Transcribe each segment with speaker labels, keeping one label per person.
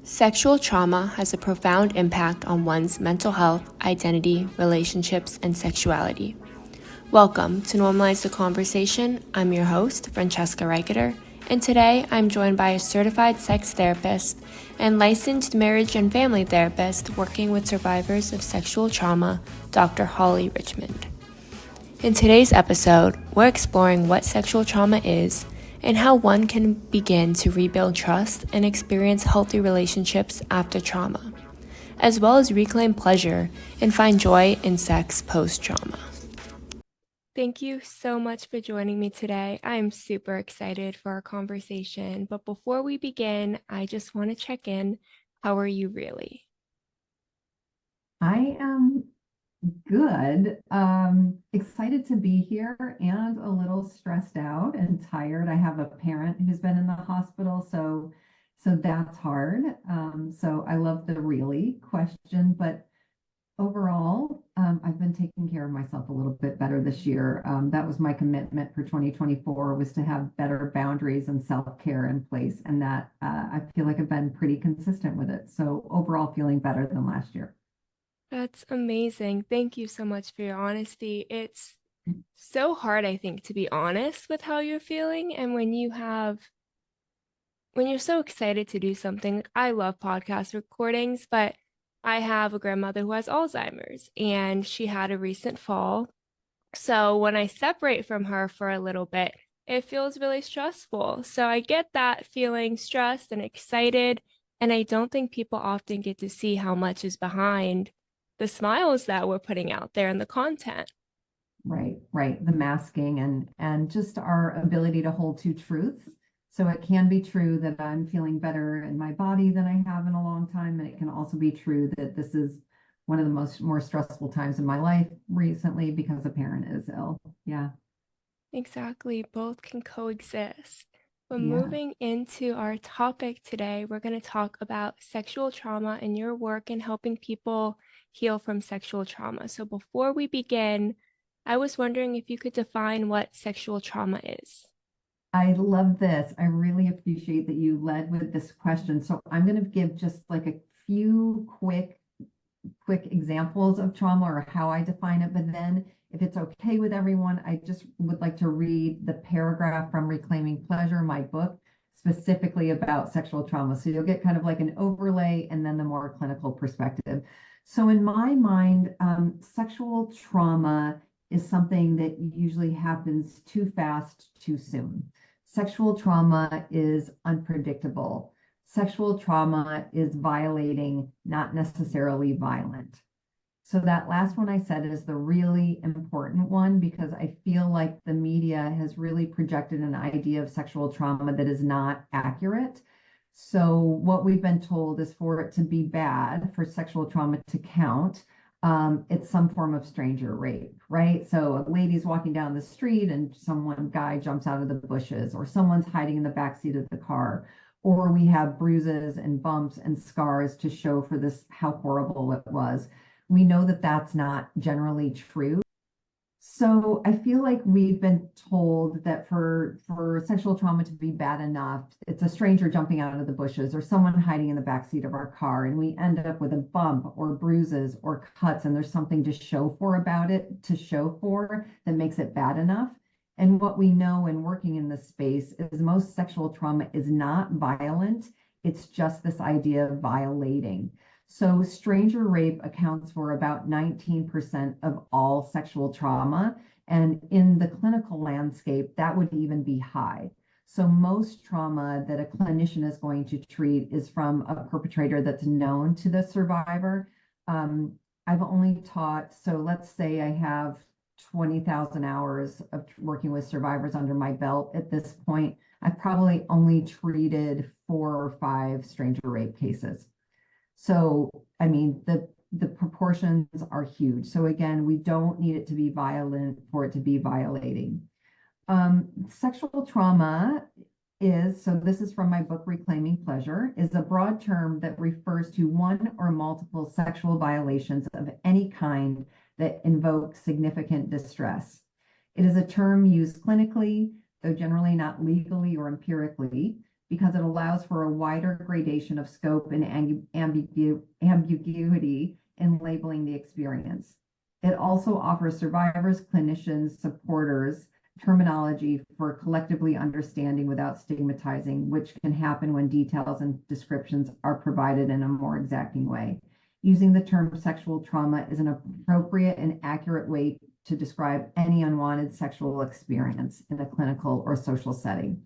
Speaker 1: Sexual trauma has a profound impact on one's mental health, identity, relationships, and sexuality. Welcome to Normalize the Conversation. I'm your host, Francesca Reicheter, and today I'm joined by a certified sex therapist and licensed marriage and family therapist working with survivors of sexual trauma, Dr. Holly Richmond. In today's episode, we're exploring what sexual trauma is and how one can begin to rebuild trust and experience healthy relationships after trauma, as well as reclaim pleasure and find joy in sex post-trauma. Thank you so much for joining me today. I'm super excited for our conversation, but before we begin, I just want to check in. How are you really?
Speaker 2: I am good. Excited to be here and a little stressed out and tired. I have a parent who's been in the hospital, so that's hard. So I love the really question, but overall, I've been taking care of myself a little bit better this year. That was my commitment for 2024 was to have better boundaries and self-care in place, and that I feel like I've been pretty consistent with it. So overall, feeling better than last year.
Speaker 1: That's amazing. Thank you so much for your honesty. It's so hard, I think, to be honest with how you're feeling. And when you're so excited to do something, like I love podcast recordings, but I have a grandmother who has Alzheimer's and she had a recent fall. So when I separate from her for a little bit, it feels really stressful. So I get that feeling stressed and excited. And I don't think people often get to see how much is behind the smiles that we're putting out there and the content.
Speaker 2: Right, right. The masking and just our ability to hold two truths. So it can be true that I'm feeling better in my body than I have in a long time, and it can also be true that this is one of the more stressful times in my life recently because a parent is ill. Yeah,
Speaker 1: Exactly, both can coexist. But
Speaker 2: yeah.
Speaker 1: moving into our topic today, we're going to talk about sexual trauma and your work in helping people heal from sexual trauma. So before we begin, I was wondering if you could define what sexual trauma is.
Speaker 2: I love this. I really appreciate that you led with this question. So I'm going to give just like a few quick examples of trauma or how I define it. But then, if it's okay with everyone, I just would like to read the paragraph from Reclaiming Pleasure, my book, specifically about sexual trauma. So you'll get kind of like an overlay and then the more clinical perspective. So, in my mind, sexual trauma is something that usually happens too fast, too soon. Sexual trauma is unpredictable. Sexual trauma is violating, not necessarily violent. So that last one I said is the really important one because I feel like the media has really projected an idea of sexual trauma that is not accurate. So what we've been told is for it to be bad, for sexual trauma to count, it's some form of stranger rape, right? So a lady's walking down the street and guy jumps out of the bushes, or someone's hiding in the backseat of the car, or we have bruises and bumps and scars to show for this how horrible it was. We know that that's not generally true. So I feel like we've been told that for sexual trauma to be bad enough, it's a stranger jumping out of the bushes or someone hiding in the backseat of our car, and we end up with a bump or bruises or cuts, and there's something to show for about it, to show for that makes it bad enough. And what we know in working in this space is most sexual trauma is not violent. It's just this idea of violating. So stranger rape accounts for about 19% of all sexual trauma. And in the clinical landscape, that would even be high. So most trauma that a clinician is going to treat is from a perpetrator that's known to the survivor. I've only taught, so let's say I have 20,000 hours of working with survivors under my belt at this point. I've probably only treated 4 or 5 stranger rape cases. So, I mean, the proportions are huge. So again, we don't need it to be violent for it to be violating. Sexual trauma is, so this is from my book, Reclaiming Pleasure, is a broad term that refers to one or multiple sexual violations of any kind that invoke significant distress. It is a term used clinically, though generally not legally or empirically, because it allows for a wider gradation of scope and ambiguity in labeling the experience. It also offers survivors, clinicians, supporters, terminology for collectively understanding without stigmatizing, which can happen when details and descriptions are provided in a more exacting way. Using the term sexual trauma is an appropriate and accurate way to describe any unwanted sexual experience in a clinical or social setting.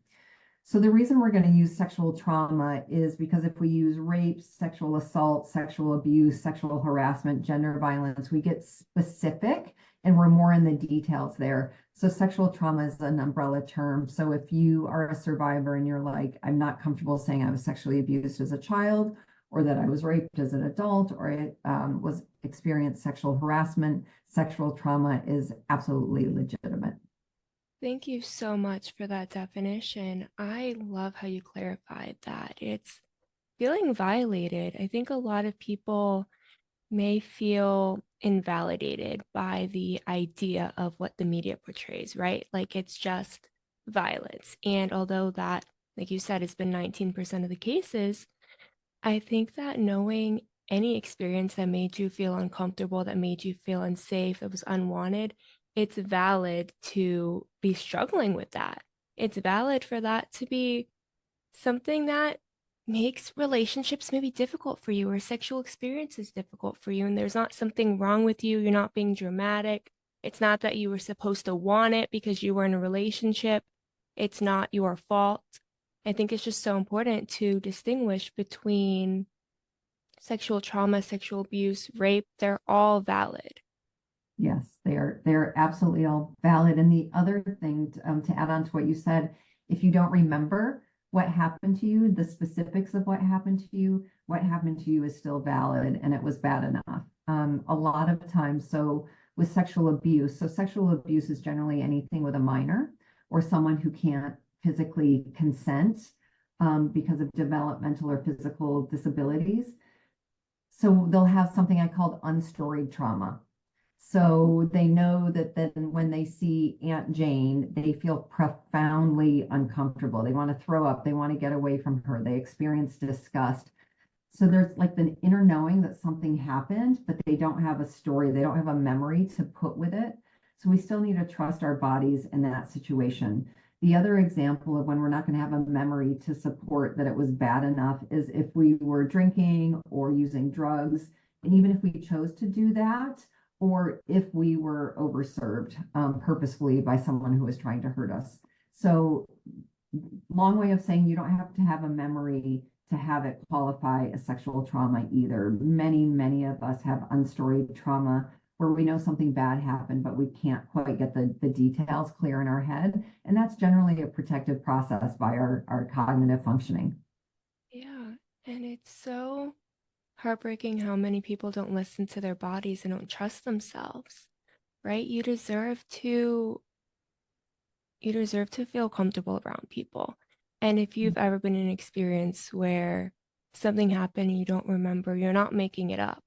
Speaker 2: So the reason we're going to use sexual trauma is because if we use rape, sexual assault, sexual abuse, sexual harassment, gender violence, we get specific and we're more in the details there. So sexual trauma is an umbrella term. So if you are a survivor and you're like, I'm not comfortable saying I was sexually abused as a child, or that I was raped as an adult, or I was experienced sexual harassment, sexual trauma is absolutely legitimate.
Speaker 1: Thank you so much for that definition. I love how you clarified that. It's feeling violated. I think a lot of people may feel invalidated by the idea of what the media portrays, right? Like it's just violence. And although that, like you said, it's been 19% of the cases, I think that knowing any experience that made you feel uncomfortable, that made you feel unsafe, that was unwanted, it's valid to be struggling with that. It's valid for that to be something that makes relationships maybe difficult for you or sexual experiences difficult for you. And there's not something wrong with you. You're not being dramatic. It's not that you were supposed to want it because you were in a relationship. It's not your fault. I think it's just so important to distinguish between sexual trauma, sexual abuse, rape. They're all valid.
Speaker 2: Yes, they're absolutely all valid. And the other thing to add on to what you said, if you don't remember what happened to you, the specifics of what happened to you, what happened to you is still valid and it was bad enough. A lot of times, so with sexual abuse, so sexual abuse is generally anything with a minor or someone who can't physically consent because of developmental or physical disabilities. So they'll have something I called unstoried trauma. So they know that then when they see Aunt Jane, they feel profoundly uncomfortable. They want to throw up. They want to get away from her. They experience disgust. So there's like the inner knowing that something happened, but they don't have a story. They don't have a memory to put with it. So we still need to trust our bodies in that situation. The other example of when we're not going to have a memory to support that it was bad enough is if we were drinking or using drugs. And even if we chose to do that, or if we were overserved purposefully by someone who was trying to hurt us. So long way of saying you don't have to have a memory to have it qualify as sexual trauma either. Many of us have unstoried trauma where we know something bad happened, but we can't quite get the details clear in our head. And that's generally a protective process by our cognitive functioning.
Speaker 1: Yeah. And it's so heartbreaking how many people don't listen to their bodies and don't trust themselves, right? You deserve to feel comfortable around people. And if you've ever been in an experience where something happened and you don't remember, you're not making it up.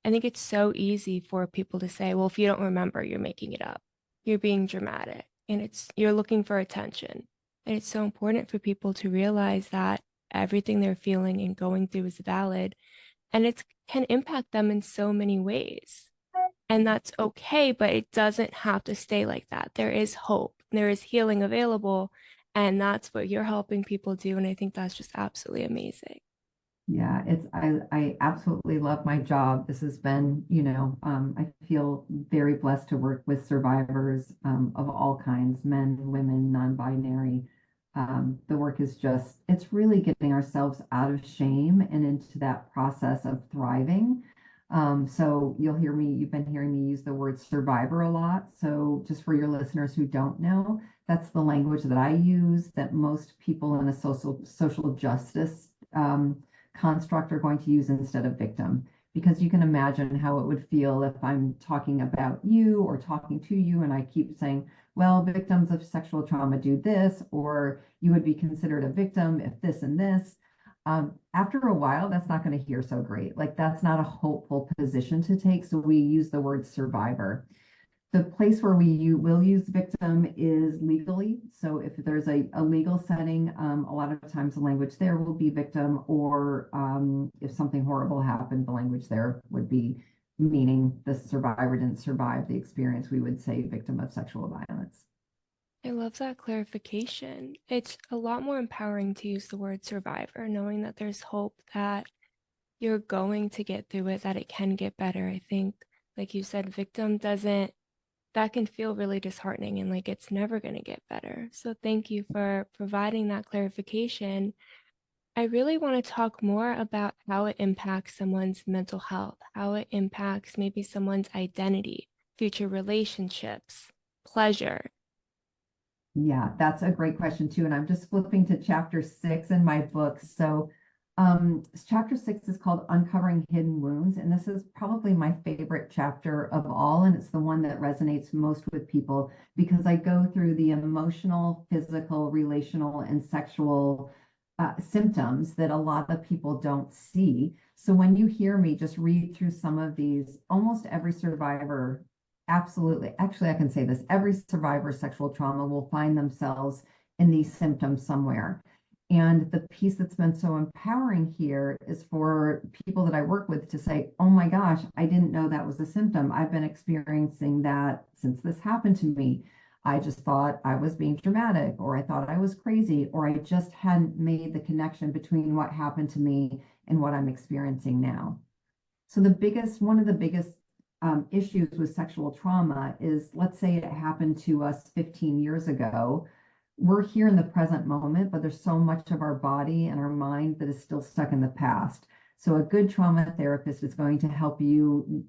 Speaker 1: I think it's so easy for people to say, well, if you don't remember, you're making it up. You're being dramatic and you're looking for attention. And it's so important for people to realize that everything they're feeling and going through is valid and it can impact them in so many ways. And that's okay, but it doesn't have to stay like that. There is hope, there is healing available, and that's what you're helping people do. And I think that's just absolutely amazing.
Speaker 2: Yeah, I absolutely love my job. This has been, I feel very blessed to work with survivors of all kinds, men, women, non-binary. The work is it's really getting ourselves out of shame and into that process of thriving. So you've been hearing me use the word survivor a lot. So just for your listeners who don't know, that's the language that I use that most people in a social justice construct are going to use instead of victim, because you can imagine how it would feel if I'm talking about you or talking to you and I keep saying, well, victims of sexual trauma do this, or you would be considered a victim if this and this. After a while, that's not going to hear so great. Like that's not a hopeful position to take. So we use the word survivor. The place where we will use victim is legally. So if there's a legal setting, a lot of times the language there will be victim, or if something horrible happened, the language there would be meaning the survivor didn't survive the experience. We would say victim of sexual violence.
Speaker 1: I love that clarification. It's a lot more empowering to use the word survivor, knowing that there's hope that you're going to get through it, that it can get better. I think, like you said, victim doesn't, that can feel really disheartening and like it's never going to get better. So thank you for providing that clarification. I really want to talk more about how it impacts someone's mental health, how it impacts maybe someone's identity, future relationships, pleasure.
Speaker 2: Yeah, that's a great question too. And I'm just flipping to chapter 6 in my book. So chapter 6 is called Uncovering Hidden Wounds. And this is probably my favorite chapter of all. And it's the one that resonates most with people because I go through the emotional, physical, relational, and sexual symptoms that a lot of people don't see. So when you hear me just read through some of these, almost every survivor, absolutely, actually, I can say this, every survivor of sexual trauma will find themselves in these symptoms somewhere. And the piece that's been so empowering here is for people that I work with to say, oh my gosh, I didn't know that was a symptom. I've been experiencing that since this happened to me. I just thought I was being dramatic, or I thought I was crazy, or I just hadn't made the connection between what happened to me and what I'm experiencing now. So one of the biggest issues with sexual trauma is, let's say it happened to us 15 years ago. We're here in the present moment, but there's so much of our body and our mind that is still stuck in the past. So a good trauma therapist is going to help you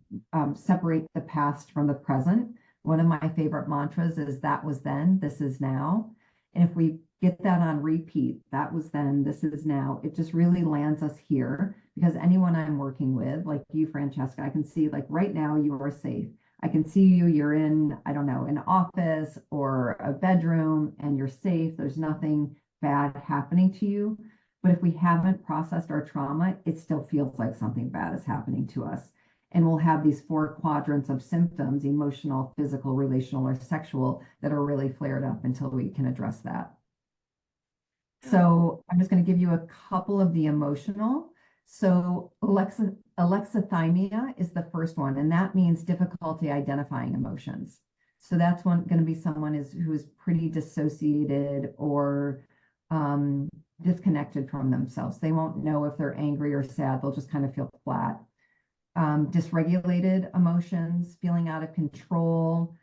Speaker 2: separate the past from the present. One of my favorite mantras is that was then, this is now. And if we get that on repeat, that was then, this is now, it just really lands us here, because anyone I'm working with, like you, Francesca, I can see like right now you are safe. I can see you, you're in, I don't know, an office or a bedroom and you're safe. There's nothing bad happening to you. But if we haven't processed our trauma, it still feels like something bad is happening to us. And we'll have these 4 quadrants of symptoms, emotional, physical, relational, or sexual, that are really flared up until we can address that. So I'm just going to give you a couple of the emotional. So alexithymia is the first one, and that means difficulty identifying emotions. So that's going to be someone who is pretty dissociated or disconnected from themselves. They won't know if they're angry or sad. They'll just kind of feel flat. Dysregulated emotions, feeling out of control,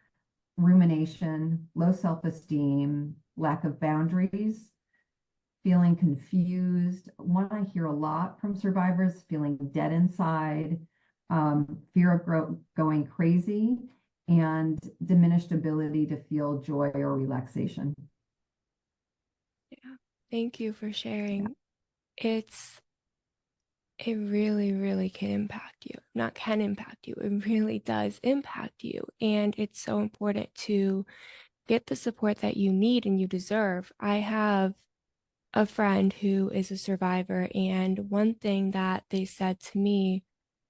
Speaker 2: rumination, low self-esteem, lack of boundaries, feeling confused. One I hear a lot from survivors, feeling dead inside, fear of going crazy, and diminished ability to feel joy or relaxation.
Speaker 1: Yeah, thank you for sharing. It really, really can impact you. Not can impact you, it really does impact you. And it's so important to get the support that you need and you deserve. I have a friend who is a survivor, and one thing that they said to me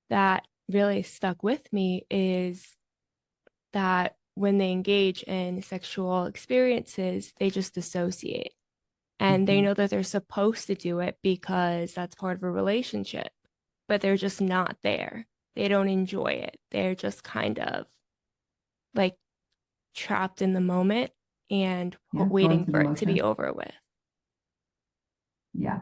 Speaker 1: that really stuck with me is that when they engage in sexual experiences, they just dissociate. And they
Speaker 2: Mhm.
Speaker 1: know that they're supposed to do it because that's part of a relationship, but they're just not there. They don't enjoy it. They're just kind of like trapped in the moment and
Speaker 2: Yeah, going
Speaker 1: waiting
Speaker 2: through the
Speaker 1: for it to be
Speaker 2: motion.
Speaker 1: over with.
Speaker 2: Yeah.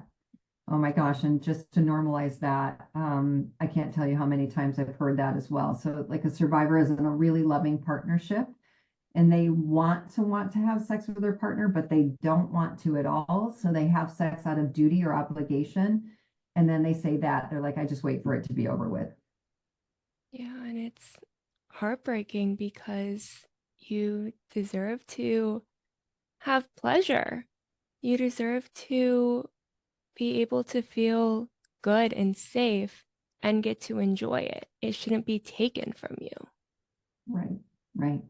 Speaker 2: Oh my gosh. And just to normalize that, I can't tell you how many times I've heard that as well. So like a survivor is in a really loving partnership and they want to have sex with their partner, but they don't want to at all. So they have sex out of duty or obligation. And then they say that they're like, I just wait for it to be over with.
Speaker 1: Yeah, and it's heartbreaking because you deserve to have pleasure. You deserve to be able to feel good and safe and get to enjoy it. It shouldn't be taken from you.
Speaker 2: Right. Right.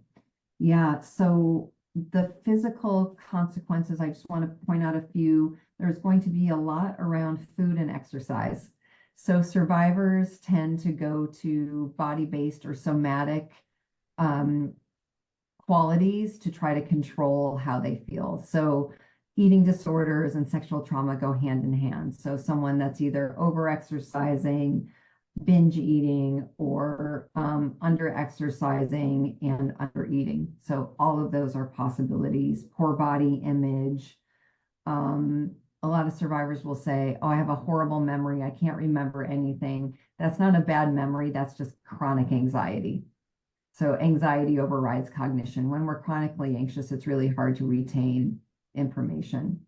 Speaker 2: Yeah, so the physical consequences, I just want to point out a few. There's going to be a lot around food and exercise. So survivors tend to go to body-based or somatic qualities to try to control how they feel. So eating disorders and sexual trauma go hand in hand. So someone that's either over exercising, binge eating, or under exercising and under eating. So all of those are possibilities. Poor body image. A lot of survivors will say, oh, I have a horrible memory. I can't remember anything. That's not a bad memory. That's just chronic anxiety. So anxiety overrides cognition. When we're chronically anxious, it's really hard to retain information.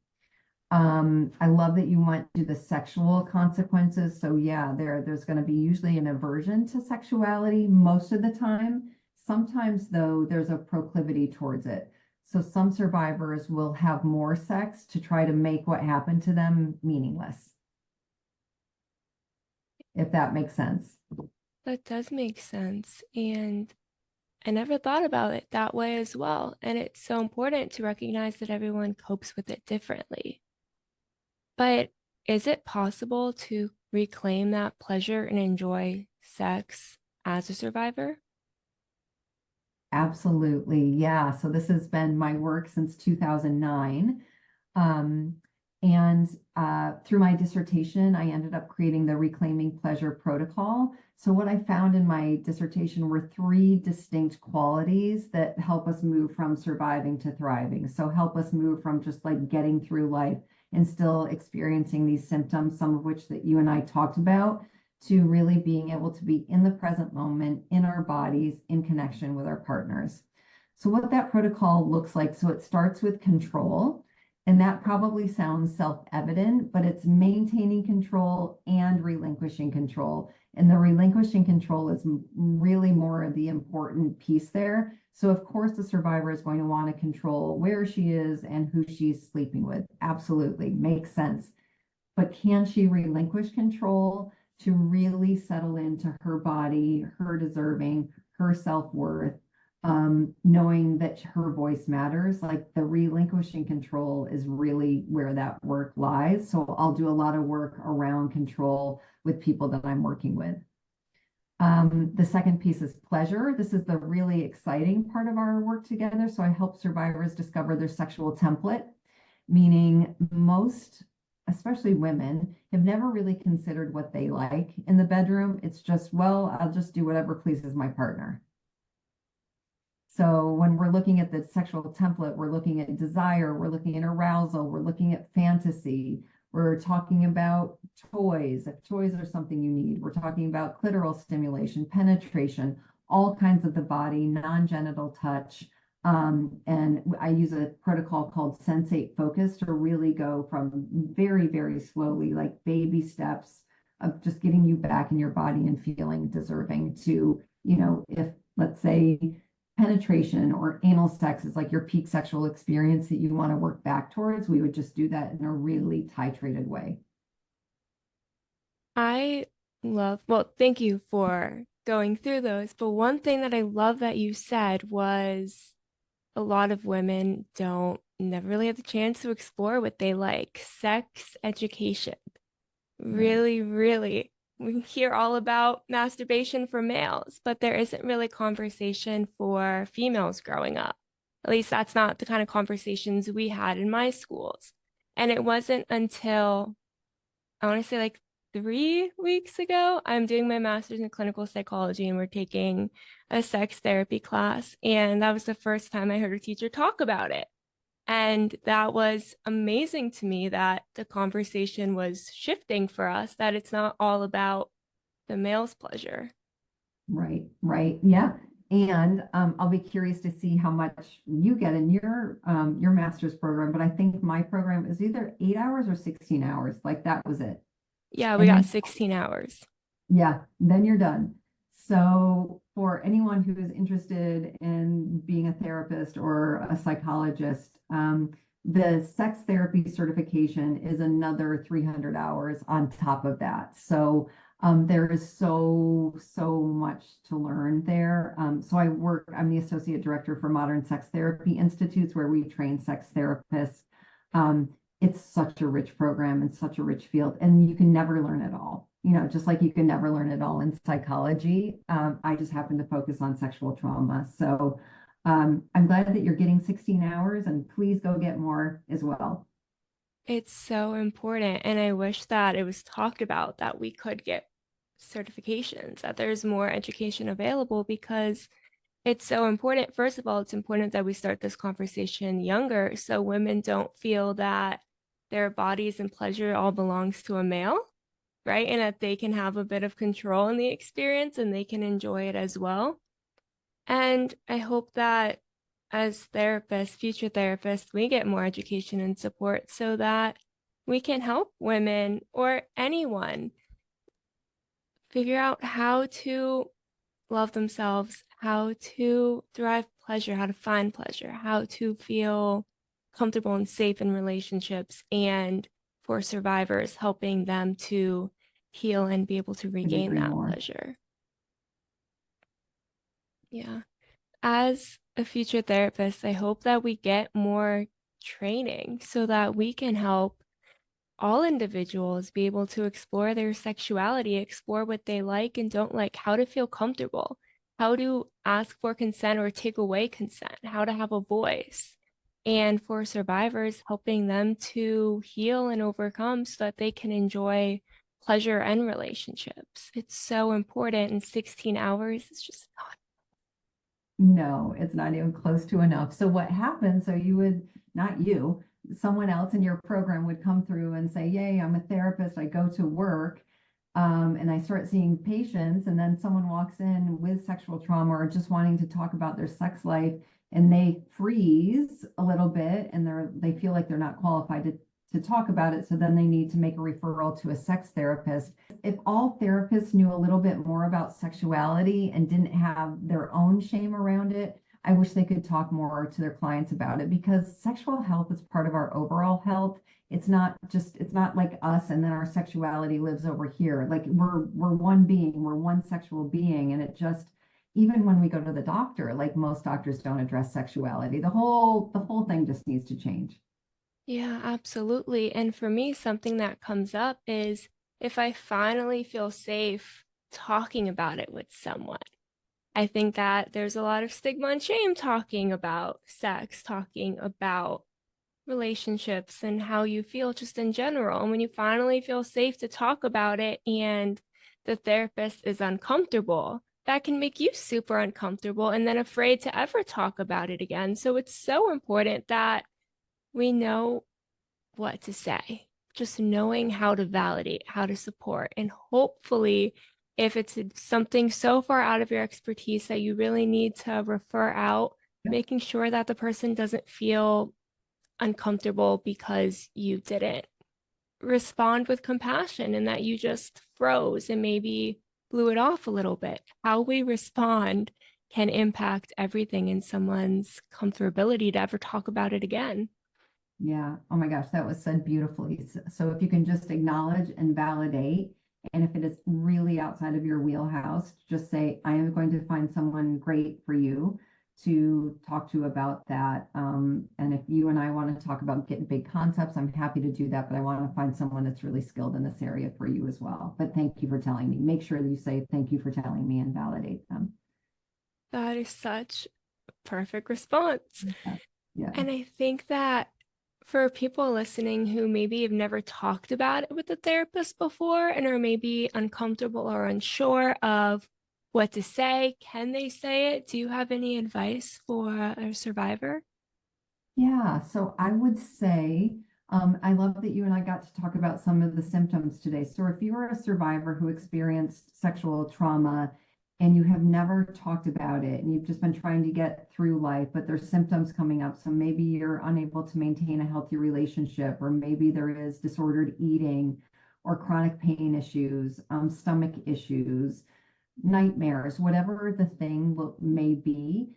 Speaker 2: I love that you went to the sexual consequences. So yeah, there's going to be usually an aversion to sexuality most of the time. Sometimes though, there's a proclivity towards it. So some survivors will have more sex to try to make what happened to them meaningless, if that makes sense.
Speaker 1: That does make sense. And I never thought about it that way as well. And it's so important to recognize that everyone copes with it differently. But is it possible to reclaim that pleasure and enjoy sex as a survivor?
Speaker 2: Absolutely. Yeah. So this has been my work since 2009. Um, and through my dissertation, I ended up creating the Reclaiming Pleasure Protocol. So what I found in my dissertation were three distinct qualities that help us move from surviving to thriving. So help us move from just like getting through life and still experiencing these symptoms, some of which that you and I talked about, to really being able to be in the present moment, in our bodies, in connection with our partners. So what that protocol looks like, so it starts with control, and that probably sounds self-evident, but it's maintaining control and relinquishing control. And the relinquishing control is really more of the important piece there. So of course the survivor is going to want to control where she is and who she's sleeping with. Absolutely, makes sense. But can she relinquish control to really settle into her body, her deserving, her self-worth, knowing that her voice matters? Like the relinquishing control is really where that work lies. So I'll do a lot of work around control with people that I'm working with. The second piece is pleasure. This is the really exciting part of our work together. So I help survivors discover their sexual template, meaning most, especially women, have never really considered what they like in the bedroom. It's just, well, I'll just do whatever pleases my partner. So when we're looking at the sexual template, we're looking at desire, we're looking at arousal, we're looking at fantasy, we're talking about toys, if toys are something you need, we're talking about clitoral stimulation, penetration, all kinds of the body, non-genital touch. And I use a protocol called Sensate Focus to really go from very, very slowly, like baby steps of just getting you back in your body and feeling deserving to, if let's say penetration or anal sex is like your peak sexual experience that you want to work back towards, we would just do that in a really titrated way.
Speaker 1: Well, thank you for going through those. But one thing that I love that you said was a lot of women never really have the chance to explore what they like. Sex education. Really, really. We hear all about masturbation for males, but there isn't really conversation for females growing up. At least that's not the kind of conversations we had in my schools. And it wasn't until, I want to say like 3 weeks ago, I'm doing my master's in clinical psychology and we're taking a sex therapy class. And that was the first time I heard a teacher talk about it. And that was amazing to me that the conversation was shifting for us, that it's not all about the male's pleasure.
Speaker 2: Right. Yeah. And I'll be curious to see how much you get in your master's program, but I think my program is either 8 hours or 16 hours. Like that was it.
Speaker 1: Yeah, we
Speaker 2: And
Speaker 1: got
Speaker 2: then
Speaker 1: 16 hours.
Speaker 2: yeah, then you're done. So for anyone who is interested in being a therapist or a psychologist, the sex therapy certification is another 300 hours on top of that. So there is so much to learn there. So I'm the associate director for Modern Sex Therapy Institutes, where we train sex therapists. It's such a rich program and such a rich field, and you can never learn it all. Just like you can never learn it all in psychology. I just happen to focus on sexual trauma. So I'm glad that you're getting 16 hours, and please go get more as well.
Speaker 1: It's so important. And I wish that it was talked about that we could get certifications, that there's more education available because it's so important. First of all, it's important that we start this conversation younger so women don't feel that their bodies and pleasure all belongs to a male, right? And that they can have a bit of control in the experience and they can enjoy it as well. And I hope that as therapists, future therapists, we get more education and support so that we can help women or anyone figure out how to love themselves, how to derive pleasure, how to find pleasure, how to feel comfortable and safe in relationships, and for survivors, helping them to heal and be able to
Speaker 2: Couldn't
Speaker 1: regain
Speaker 2: agree
Speaker 1: that
Speaker 2: more.
Speaker 1: pleasure. Yeah. As a future therapist, I hope that we get more training so that we can help all individuals be able to explore their sexuality, explore what they like and don't like, how to feel comfortable, how to ask for consent or take away consent, how to have a voice. And for survivors, helping them to heal and overcome so that they can enjoy pleasure and relationships. It's so important. In 16 hours, it's just not.
Speaker 2: No, it's not even close to enough. So what happens, so you would, not you, someone else in your program would come through and say, yay, I'm a therapist, I go to work, and I start seeing patients, and then someone walks in with sexual trauma or just wanting to talk about their sex life, and they freeze a little bit, and they feel like they're not qualified to talk about it. So then they need to make a referral to a sex therapist. If all therapists knew a little bit more about sexuality and didn't have their own shame around it, I wish they could talk more to their clients about it, because sexual health is part of our overall health. It's not like us and then our sexuality lives over here. Like we're one being, we're one sexual being. And it just, even when we go to the doctor, like most doctors don't address sexuality. The whole thing just needs to change.
Speaker 1: Yeah, absolutely. And for me, something that comes up is if I finally feel safe talking about it with someone. I think that there's a lot of stigma and shame talking about sex, talking about relationships and how you feel just in general. And when you finally feel safe to talk about it and the therapist is uncomfortable, that can make you super uncomfortable and then afraid to ever talk about it again. So it's so important that we know what to say, just knowing how to validate, how to support, and hopefully, if it's something so far out of your expertise that you really need to refer out, making sure that the person doesn't feel uncomfortable because you didn't respond with compassion and that you just froze and maybe blew it off a little bit. How we respond can impact everything in someone's comfortability to ever talk about it again.
Speaker 2: Yeah. Oh my gosh, that was said beautifully. So if you can just acknowledge and validate, and if it is really outside of your wheelhouse, just say, I am going to find someone great for you to talk to about that. And if you and I want to talk about getting big concepts, I'm happy to do that, but I want to find someone that's really skilled in this area for you as well. But thank you for telling me. Make sure that you say, thank you for telling me, and validate them.
Speaker 1: That is such a perfect response.
Speaker 2: Yeah. Yeah.
Speaker 1: And I think that for people listening who maybe have never talked about it with a therapist before and are maybe uncomfortable or unsure of what to say, can they say it? Do you have any advice for a survivor?
Speaker 2: Yeah, so I would say, I love that you and I got to talk about some of the symptoms today. So if you are a survivor who experienced sexual trauma and you have never talked about it and you've just been trying to get through life, but there's symptoms coming up. So maybe you're unable to maintain a healthy relationship, or maybe there is disordered eating or chronic pain issues, stomach issues, nightmares, whatever the thing may be.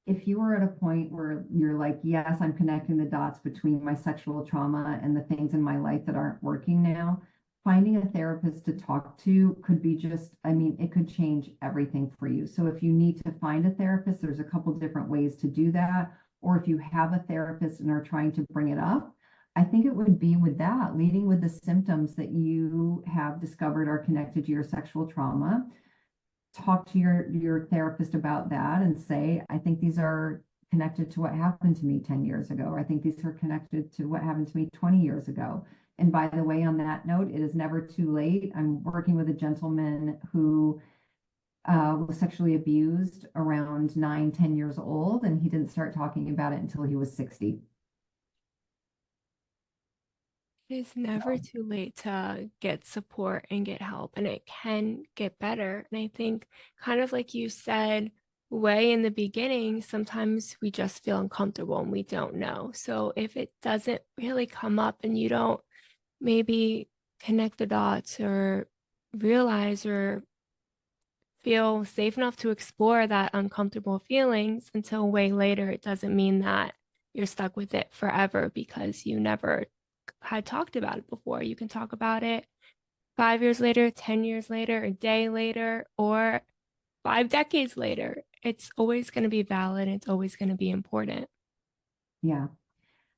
Speaker 2: If you are at a point where you're like, yes, I'm connecting the dots between my sexual trauma and the things in my life that aren't working now, finding a therapist to talk to could be just, I mean, it could change everything for you. So if you need to find a therapist, there's a couple different ways to do that. Or if you have a therapist and are trying to bring it up, I think it would be with that, leading with the symptoms that you have discovered are connected to your sexual trauma. Talk to your therapist about that and say, I think these are connected to what happened to me 10 years ago, or I think these are connected to what happened to me 20 years ago. And by the way, on that note, it is never too late. I'm working with a gentleman who was sexually abused around 9, 10 years old, and he didn't start talking about it until he was 60.
Speaker 1: It's never too late to get support and get help, and it can get better. And I think, kind of like you said, way in the beginning, sometimes we just feel uncomfortable and we don't know. So if it doesn't really come up and you don't maybe connect the dots or realize or feel safe enough to explore that uncomfortable feelings until way later, it doesn't mean that you're stuck with it forever because you never had talked about it before. You can talk about it 5 years later, 10 years later, a day later, or 5 decades later. It's always going to be valid. It's always going to be important.
Speaker 2: Yeah.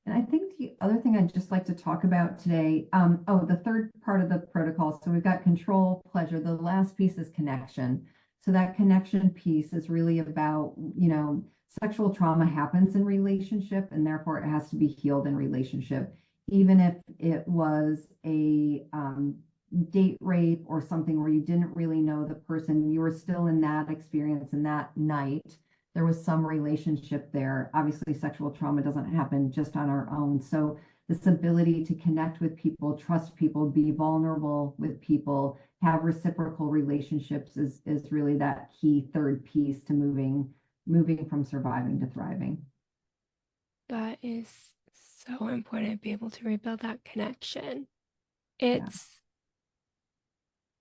Speaker 2: And I think the other thing I'd just like to talk about today, the third part of the protocol. So we've got control, pleasure. The last piece is connection. So that connection piece is really about, sexual trauma happens in relationship, and therefore it has to be healed in relationship. Even if it was a date rape or something where you didn't really know the person, you were still in that experience and that night there was some relationship there. Obviously, sexual trauma doesn't happen just on our own. So this ability to connect with people, trust people, be vulnerable with people, have reciprocal relationships is really that key third piece to moving from surviving to thriving.
Speaker 1: That is so important to be able to rebuild that connection.
Speaker 2: Yeah.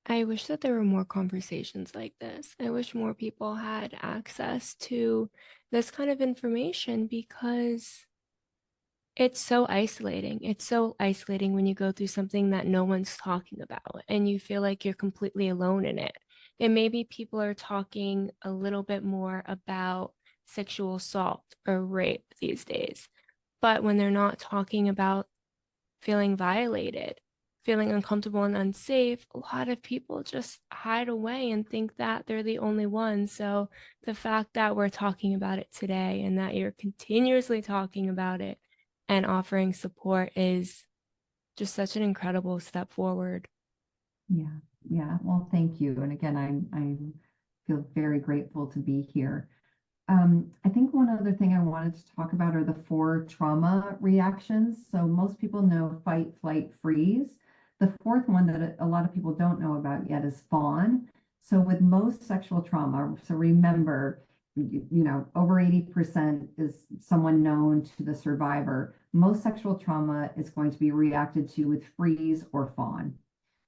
Speaker 1: I wish that there were more conversations like this. I wish more people had access to this kind of information because it's so isolating. It's so isolating when you go through something that no one's talking about and you feel like you're completely alone in it. And maybe people are talking a little bit more about sexual assault or rape these days. But when they're not talking about feeling violated, feeling uncomfortable and unsafe, a lot of people just hide away and think that they're the only ones. So the fact that we're talking about it today and that you're continuously talking about it and offering support is just such an incredible step forward.
Speaker 2: Yeah. Yeah. Well, thank you. And again, I feel very grateful to be here. I think one other thing I wanted to talk about are the 4 trauma reactions. So most people know fight, flight, freeze. The fourth one that a lot of people don't know about yet is fawn. So with most sexual trauma, so remember, over 80% is someone known to the survivor. Most sexual trauma is going to be reacted to with freeze or fawn.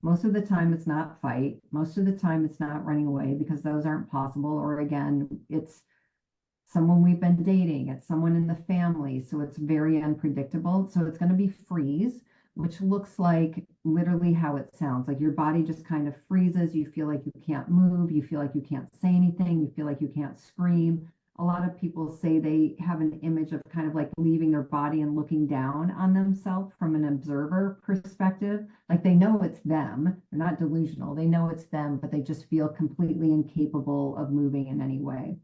Speaker 2: Most of the time it's not fight. Most of the time it's not running away because those aren't possible. Or again, it's someone we've been dating, it's someone in the family. So it's very unpredictable. So it's going to be freeze, which looks like literally how it sounds. Like your body just kind of freezes. You feel like you can't move. You feel like you can't say anything. You feel like you can't scream. A lot of people say they have an image of kind of like leaving their body and looking down on themselves from an observer perspective. Like they know it's them. They're not delusional. They know it's them, but they just feel completely incapable of moving in any way.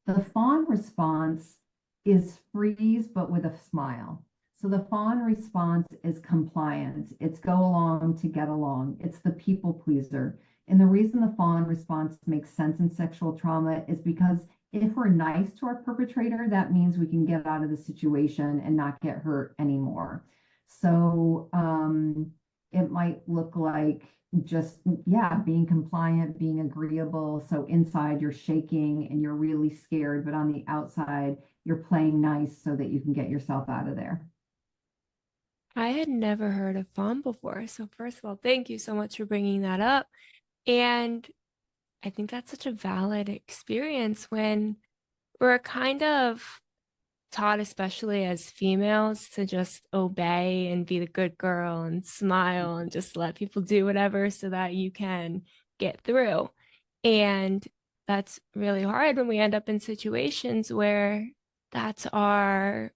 Speaker 2: The fawn response is freeze, but with a smile. So the fawn response is compliance. It's go along to get along. It's the people pleaser. And the reason the fawn response makes sense in sexual trauma is because if we're nice to our perpetrator, that means we can get out of the situation and not get hurt anymore. So it might look like just, yeah, being compliant, being agreeable. So inside you're shaking and you're really scared, but on the outside, you're playing nice so that you can get yourself out of there.
Speaker 1: I had never heard of fawn before. So first of all, thank you so much for bringing that up. And I think that's such a valid experience when we're kind of taught, especially as females, to just obey and be the good girl and smile and just let people do whatever so that you can get through. And that's really hard when we end up in situations where that's our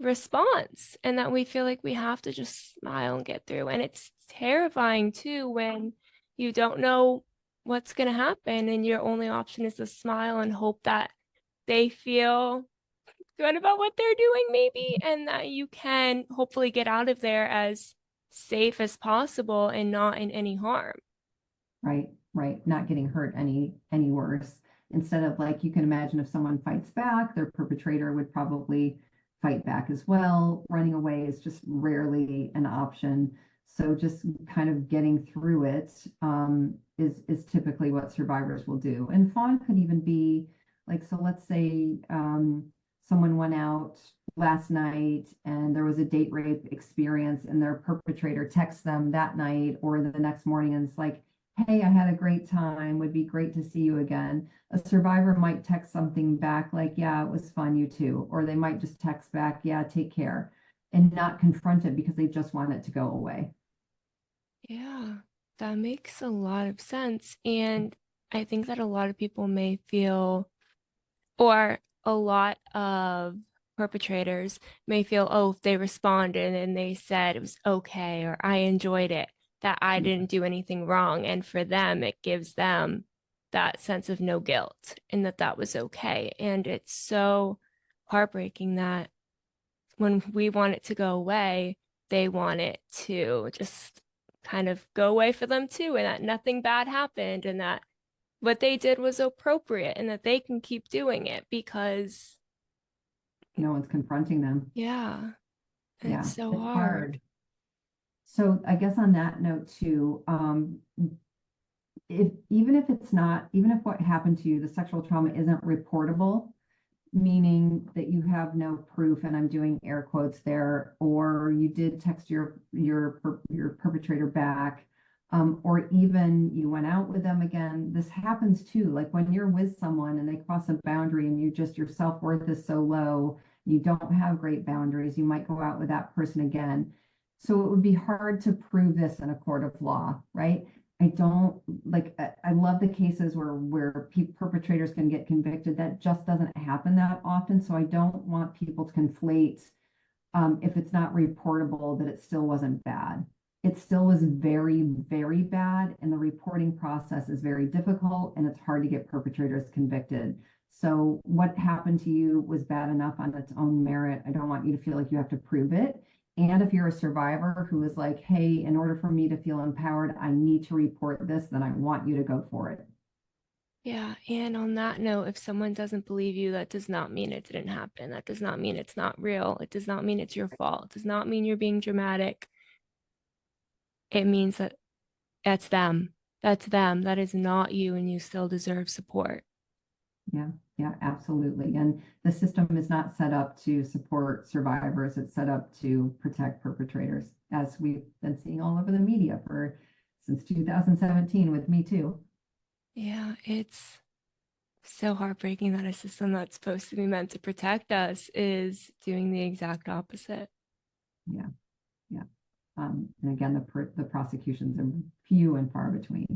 Speaker 1: response and that we feel like we have to just smile and get through. And it's terrifying too when you don't know what's going to happen and your only option is to smile and hope that they feel good about what they're doing maybe, and that you can hopefully get out of there as safe as possible and not in any harm.
Speaker 2: Right, right. Not getting hurt any worse. Instead of, like, you can imagine if someone fights back, their perpetrator would probably fight back as well. Running away is just rarely an option. So just kind of getting through it is typically what survivors will do. And fawn could even be like, so let's say someone went out last night and there was a date rape experience and their perpetrator texts them that night or the next morning and it's like, hey, I had a great time. Would be great to see you again. A survivor might text something back like, yeah, it was fun, you too. Or they might just text back, yeah, take care, and not confront it because they just want it to go away.
Speaker 1: Yeah, that makes a lot of sense. And I think that a lot of people may feel, or a lot of perpetrators may feel, oh, if they responded and they said it was okay or I enjoyed it, that I didn't do anything wrong. And for them, it gives them that sense of no guilt and that that was okay. And it's so heartbreaking that when we want it to go away, they want it to just kind of go away for them too, and that nothing bad happened, and that what they did was appropriate, and that they can keep doing it because,
Speaker 2: No one's confronting them.
Speaker 1: yeah, it's
Speaker 2: Yeah,
Speaker 1: so
Speaker 2: it's
Speaker 1: hard.
Speaker 2: hard. So I guess on that note too, if even if it's not, even if what happened to you, the sexual trauma isn't reportable, meaning that you have no proof, and I'm doing air quotes there, or you did text your perpetrator back, or even you went out with them again. This happens too. Like when you're with someone and they cross a boundary and your self-worth is so low, you don't have great boundaries, you might go out with that person again. So it would be hard to prove this in a court of law, right? I don't like, I love the cases where perpetrators can get convicted. That just doesn't happen that often. So I don't want people to conflate, if it's not reportable, that it still wasn't bad. It still was very, very bad. And the reporting process is very difficult and it's hard to get perpetrators convicted. So what happened to you was bad enough on its own merit. I don't want you to feel like you have to prove it. And if you're a survivor who is like, hey, in order for me to feel empowered, I need to report this, then I want you to go for it.
Speaker 1: Yeah, and on that note, if someone doesn't believe you, that does not mean it didn't happen. That does not mean it's not real. It does not mean it's your fault. It does not mean you're being dramatic. It means that that's them. That's them. That is not you, and you still deserve support.
Speaker 2: Yeah, yeah, absolutely. And the system is not set up to support survivors. It's set up to protect perpetrators, as we've been seeing all over the media for since 2017 with Me Too.
Speaker 1: Yeah, it's so heartbreaking that a system that's supposed to be meant to protect us is doing the exact opposite.
Speaker 2: Yeah, yeah. And again, the prosecutions are few and far between.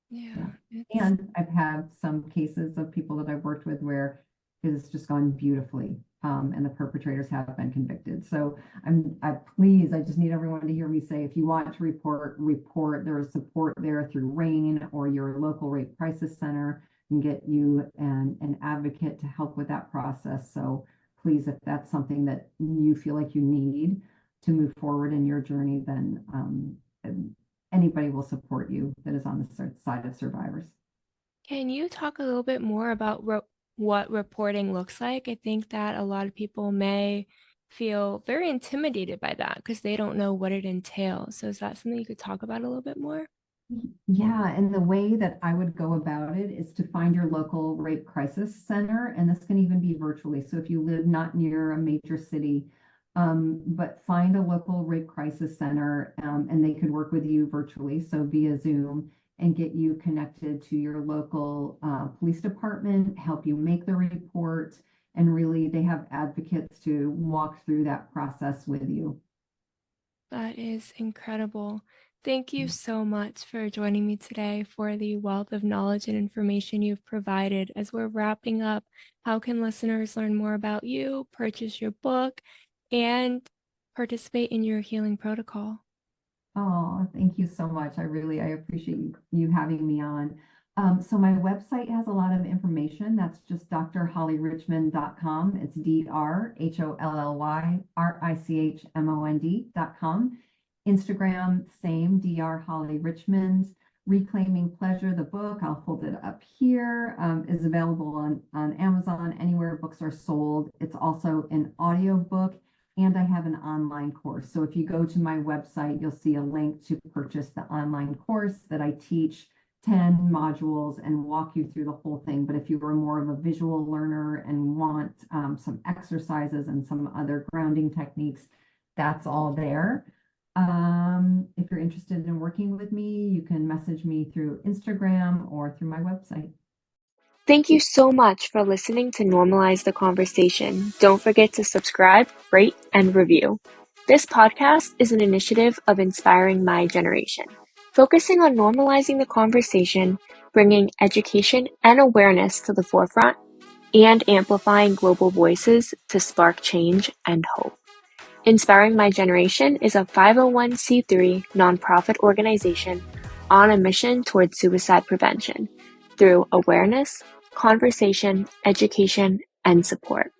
Speaker 1: Yeah,
Speaker 2: Yeah.
Speaker 1: it's
Speaker 2: And I've had some cases of people that I've worked with where it's just gone beautifully. And the perpetrators have been convicted. So I just need everyone to hear me say, if you want to report. There is support there through RAIN or your local rape crisis center and get you an advocate to help with that process. So please, if that's something that you feel like you need to move forward in your journey, then anybody will support you that is on the side of survivors.
Speaker 1: Can you talk a little bit more about what reporting looks like? I think that a lot of people may feel very intimidated by that because they don't know what it entails. So is that something you could talk about a little bit more?
Speaker 2: Yeah, and the way that I would go about it is to find your local rape crisis center, and this can even be virtually. So if you live not near a major city, but find a local rape crisis center, and they could work with you virtually, so via Zoom, and get you connected to your local police department, help you make the report, and really they have advocates to walk through that process with you.
Speaker 1: That is incredible. Thank you so much for joining me today for the wealth of knowledge and information you've provided. As we're wrapping up, how can listeners learn more about you, purchase your book, and participate in your healing protocol?
Speaker 2: Oh, thank you so much. I appreciate you having me on. So my website has a lot of information. That's just drhollyrichmond.com. It's drhollyrichmond.com. Instagram, same, drhollyrichmond. Reclaiming Pleasure, the book, I'll hold it up here, is available on Amazon, anywhere books are sold. It's also an audio book, and I have an online course. So if you go to my website, you'll see a link to purchase the online course that I teach 10 modules and walk you through the whole thing. But if you are more of a visual learner and want some exercises and some other grounding techniques, that's all there. If you're interested in working with me, you can message me through Instagram or through my website.
Speaker 1: Thank you so much for listening to Normalize the Conversation. Don't forget to subscribe, rate, and review. This podcast is an initiative of Inspiring My Generation, focusing on normalizing the conversation, bringing education and awareness to the forefront, and amplifying global voices to spark change and hope. Inspiring My Generation is a 501c3 nonprofit organization on a mission towards suicide prevention through awareness, conversation, education, and support.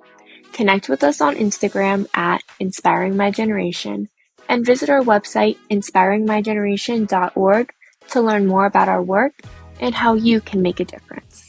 Speaker 1: Connect with us on Instagram at Inspiring My Generation and visit our website inspiringmygeneration.org to learn more about our work and how you can make a difference.